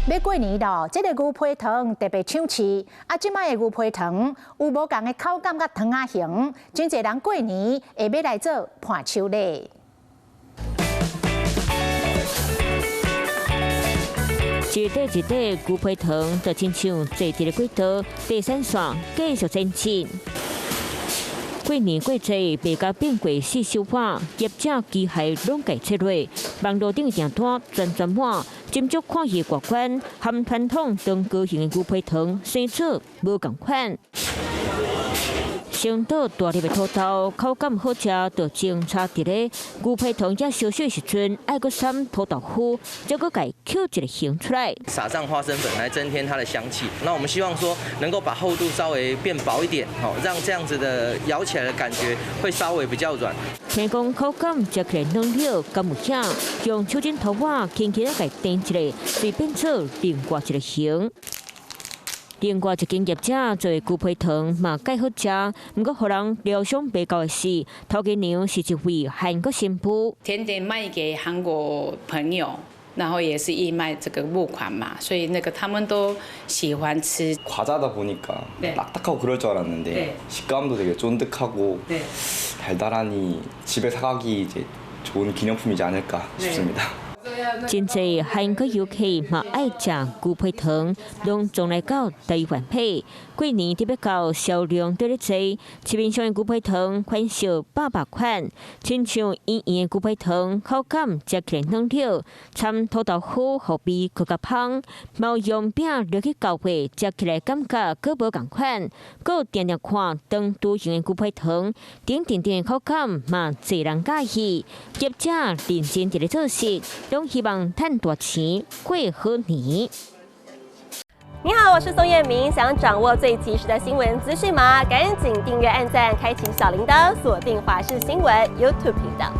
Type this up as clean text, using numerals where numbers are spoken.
要过年咯，这个牛皮糖特别抢市。即摆的牛皮糖有无共的口感甲糖仔形，真侪人过年会要来做伴手礼。一块一块牛皮糖，就亲像坐一个轨道，第三线继续前进。过年过节，卖甲变过四手碗，业者机械拢改切落，网络顶订单全满，斟酌看戏外观，含传统当高型的牛皮糖生出无共款。升到大粒的土豆，口感好食，就种差伫咧牛皮糖才烧水时阵，爱搁撒土豆糊，再搁改 Q 一个形出来。撒上花生粉来增添它的香气。那我们希望说能够把厚度稍微变薄一点，让这样子的咬起来的感觉会稍微比较软。听讲口感食起来软了，敢有响？用手指头仔轻轻啊，甲点一下，随变做另外一个形。另外一间业者做牛皮糖嘛，介好食，不过互人料想袂到的是，头家娘是一位韩国新妇。甜点卖给韩国朋友，然后也是义卖这个募款嘛，所以他们都喜欢吃。 과자다 보니까 딱딱하고 그럴 줄 알았는데 식감도 되게 쫀득하고 달달하니 집에 사가기 이제 좋은 기념품이지 않을까 싶습니다. 真侪韩国游客嘛爱食牛皮糖，拢总来到台湾买。过年特别到销量对咧济，市面上的牛皮糖款式百款，亲像圆圆的牛皮糖，口感食起来软了，掺土豆糊，后味更加香。毛用饼落去交配，食起来感觉佫无共款。佫有定定看当都型的牛皮糖，甜甜的口感嘛，侪人喜喜。业者认真伫咧做事。 都希望赚大钱过好年。你好，我是宋彦明。想掌握最及时的新闻资讯吗？赶紧订阅、按赞、开启小铃铛，锁定华视新闻 YouTube 频道。